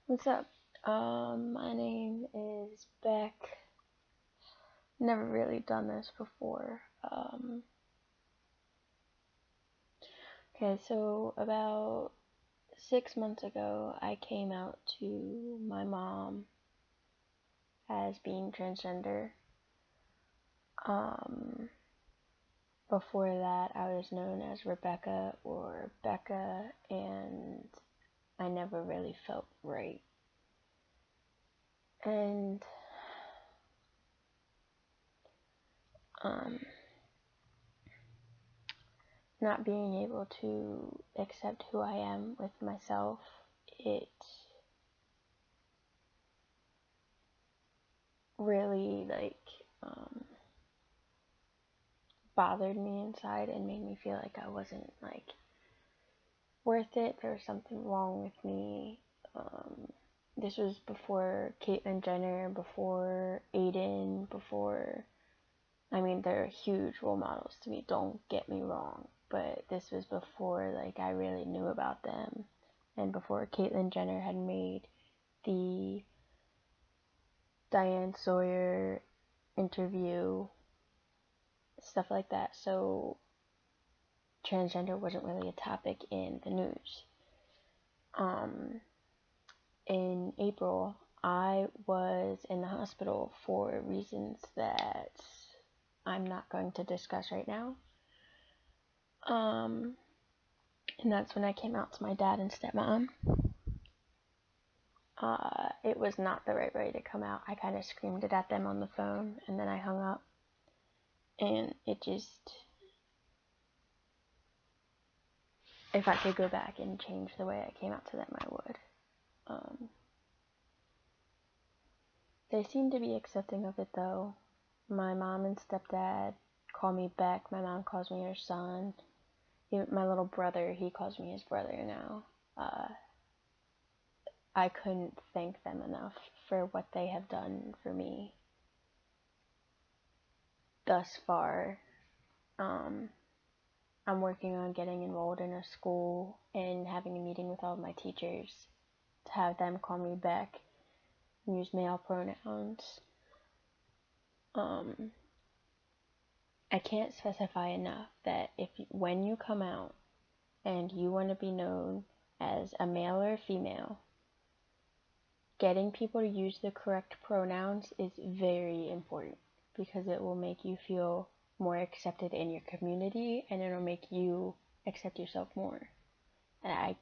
What's up? My name is Beck. Never really done this before. Okay, so about 6 months ago, I came out to my mom as being transgender. Um, Before that, I was known as Rebecca or Becca, and I never really felt right. And, um, not being able to accept who I am with myself, it really bothered me inside and made me feel like I wasn't worth it. There was something wrong with me. This was before Caitlyn Jenner, before Aiden, before, I mean, they're huge role models to me, don't get me wrong, but this was before I really knew about them, and before Caitlyn Jenner had made the Diane Sawyer interview, stuff like that. So transgender wasn't really a topic in the news. In April, I was in the hospital for reasons that I'm not going to discuss right now. And that's when I came out to my dad and stepmom. It was not the right way to come out. I kind of screamed it at them on the phone, and then I hung up. And it just, if I could go back and change the way I came out to them, I would. They seem to be accepting of it though. My mom and stepdad call me Beck. My mom calls me her son. Even my little brother, he calls me his brother now. I couldn't thank them enough for what they have done for me thus far. I'm working on getting enrolled in a school and having a meeting with all of my teachers to have them call me Beck and use male pronouns. I can't specify enough that when you come out and you want to be known as a male or a female, getting people to use the correct pronouns is very important because it will make you feel more accepted in your community and it'll make you accept yourself more. And I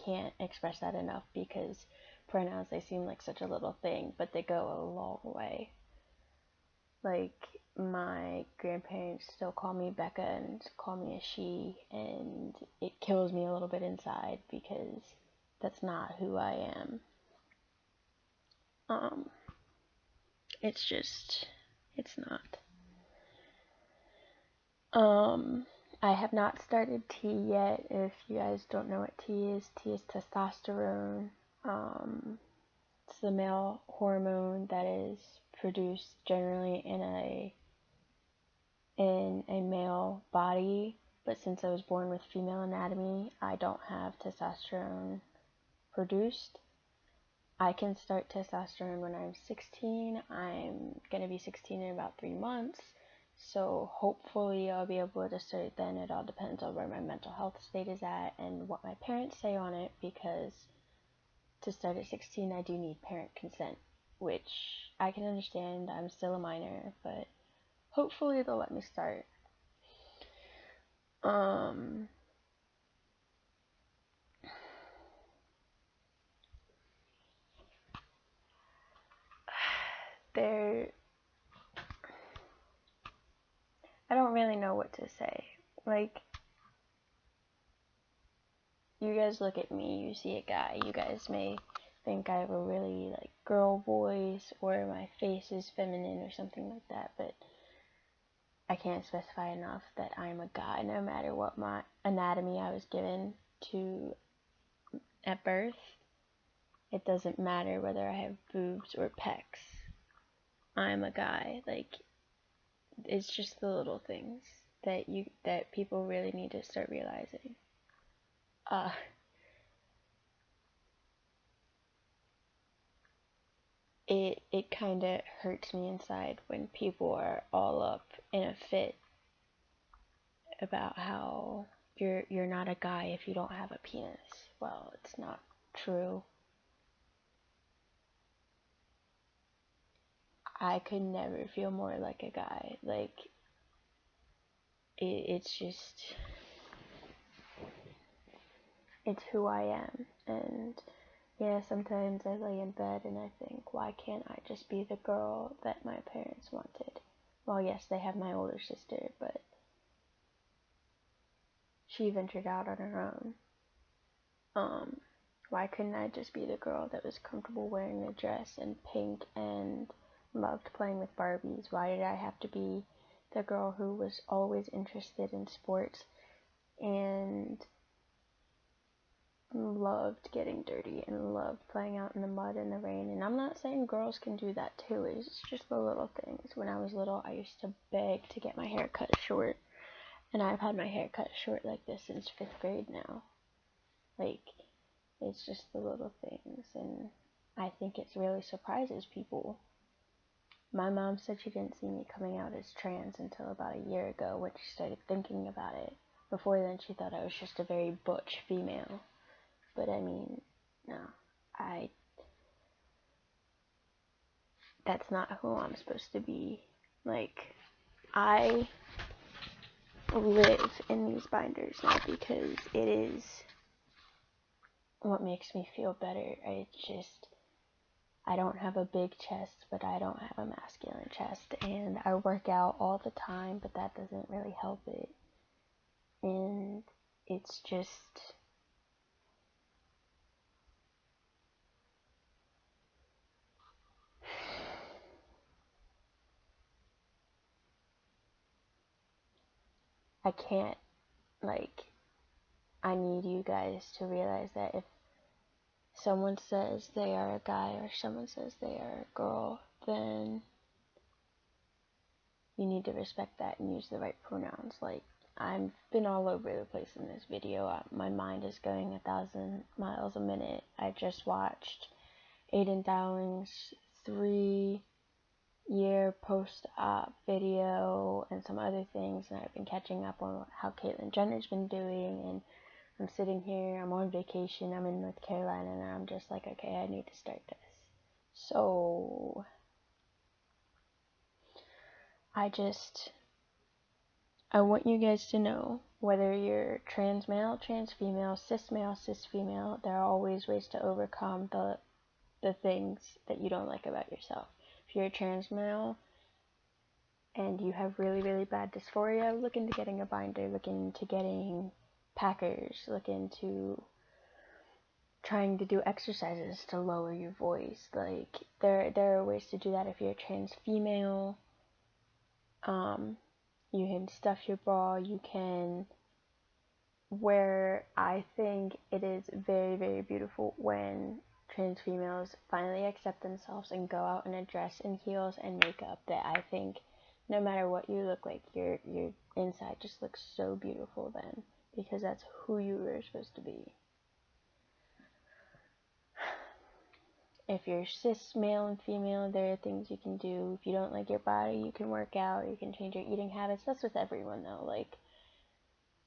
can't express that enough because pronouns, they seem like such a little thing, but they go a long way. My grandparents still call me Becca and call me a she, and it kills me a little bit inside because that's not who I am. It's not. I have not started T yet. If you guys don't know what T is testosterone. It's the male hormone that is produced generally in a male body, but since I was born with female anatomy, I don't have testosterone produced. I can start testosterone when I'm 16. I'm going to be 16 in about 3 months, so hopefully I'll be able to start then. It all depends on where my mental health state is at and what my parents say on it, because to start at 16 I do need parent consent, which I can understand. I'm still a minor, but hopefully they'll let me start. There, I don't really know what to say. You guys look at me, you see a guy, you guys may think I have a really girl voice or my face is feminine or something like that, but I can't specify enough that I'm a guy no matter what my anatomy I was given to at birth. It doesn't matter whether I have boobs or pecs. I'm a guy. It's just the little things that people really need to start realizing. it kind of hurts me inside when people are all up in a fit about how you're not a guy if you don't have a penis. Well, it's not true. I could never feel more like a guy. Like, it's just, it's who I am. And yeah, sometimes I lay in bed and I think, why can't I just be the girl that my parents wanted? Well, yes, they have my older sister, but she ventured out on her own. Why couldn't I just be the girl that was comfortable wearing a dress and pink and loved playing with Barbies? Why did I have to be the girl who was always interested in sports and loved getting dirty and loved playing out in the mud and the rain? And I'm not saying girls can do that too, it's just the little things. When I was little, I used to beg to get my hair cut short, and I've had my hair cut short like this since 5th grade now. Like, it's just the little things, and I think it really surprises people. My mom said she didn't see me coming out as trans until about a year ago when she started thinking about it. Before then, she thought I was just a very butch female. But I mean, no, that's not who I'm supposed to be. Like, I live in these binders now because it is what makes me feel better. I don't have a big chest, but I don't have a masculine chest, and I work out all the time, but that doesn't really help it. And it's just, I can't, like, I need you guys to realize that if someone says they are a guy or someone says they are a girl, then you need to respect that and use the right pronouns. Like, I've been all over the place in this video. My mind is going 1,000 miles a minute. I just watched Aiden Dowling's 3-year post-op video and some other things, and I've been catching up on how Caitlyn Jenner's been doing, and I'm sitting here, I'm on vacation, I'm in North Carolina, and I'm just like, okay, I need to start this. So, I want you guys to know, whether you're trans male, trans female, cis female, there are always ways to overcome the things that you don't like about yourself. If you're a trans male and you have really, really bad dysphoria, look into getting a binder, look into getting Packers, look into trying to do exercises to lower your voice. Like, there are ways to do that. If you're a trans female, you can stuff your bra, you can wear, I think it is very, very beautiful when trans females finally accept themselves and go out in a dress and heels and makeup. That I think no matter what you look like, your inside just looks so beautiful then, because that's who you were supposed to be. If you're cis male and female, there are things you can do. If you don't like your body, you can work out, you can change your eating habits. That's with everyone though. Like,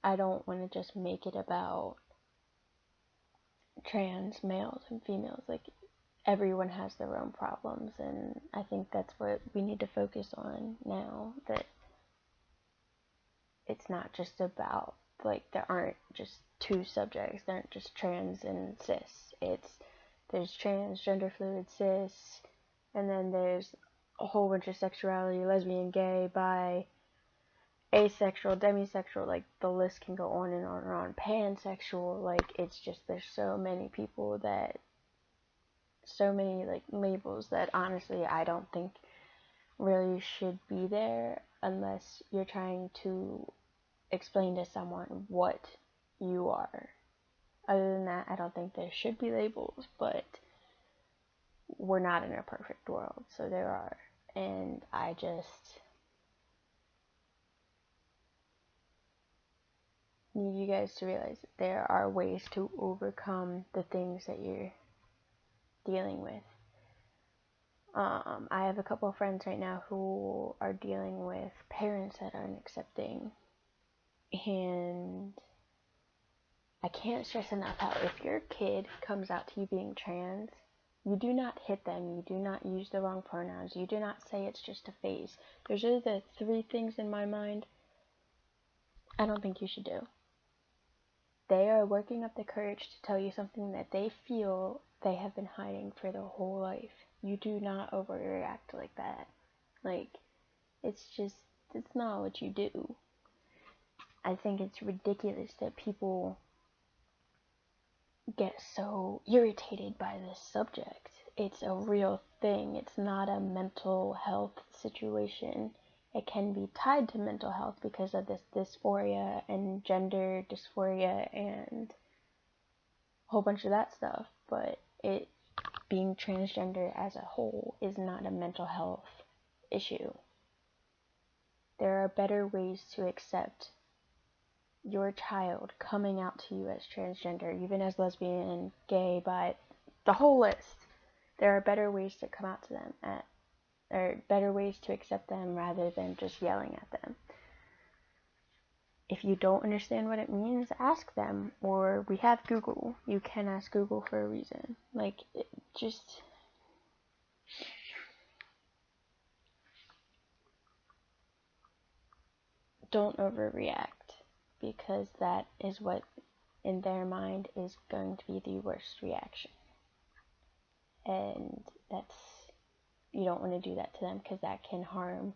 I don't want to just make it about trans males and females. Like, everyone has their own problems, and I think that's what we need to focus on now, that it's not just about, like, there aren't just two subjects, there aren't just trans and cis. There's trans, gender fluid, cis, and then there's a whole bunch of sexuality: lesbian, gay, bi, asexual, demisexual. Like, the list can go on and on and on. Pansexual. Like, it's just, there's so many people that, so many, like, labels that honestly I don't think really should be there unless you're trying to explain to someone what you are. Other than that, I don't think there should be labels, but we're not in a perfect world, so there are. And I just need you guys to realize that there are ways to overcome the things that you're dealing with. I have a couple of friends right now who are dealing with parents that aren't accepting, and I can't stress enough how if your kid comes out to you being trans, you do not hit them, you do not use the wrong pronouns, you do not say it's just a phase. Those are the 3 things in my mind I don't think you should do. They are working up the courage to tell you something that they feel they have been hiding for their whole life. You do not overreact like that. Like, it's not what you do. I think it's ridiculous that people get so irritated by this subject. It's a real thing. It's not a mental health situation. It can be tied to mental health because of this dysphoria and gender dysphoria and a whole bunch of that stuff, but it being transgender as a whole is not a mental health issue. There are better ways to accept your child coming out to you as transgender, even as lesbian, gay, bi, the whole list. There are better ways to come out to them or better ways to accept them rather than just yelling at them. If you don't understand what it means, ask them, or we have Google. You can ask Google for a reason. Like, just don't overreact, because that is what in their mind is going to be the worst reaction. And you don't want to do that to them, because that can harm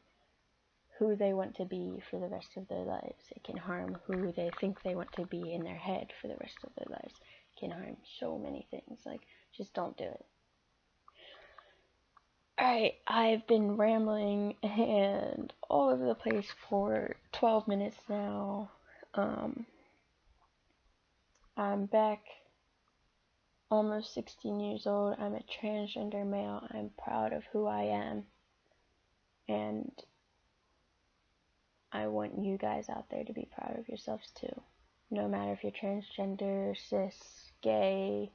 who they want to be for the rest of their lives. It can harm who they think they want to be in their head for the rest of their lives. It can harm so many things. Like, just don't do it. Alright, I've been rambling and all over the place for 12 minutes now. I'm back, almost 16 years old. I'm a transgender male. I'm proud of who I am. And I want you guys out there to be proud of yourselves too. No matter if you're transgender, cis, gay,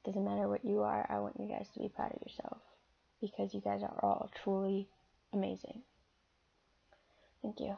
doesn't matter what you are, I want you guys to be proud of yourself, because you guys are all truly amazing. Thank you.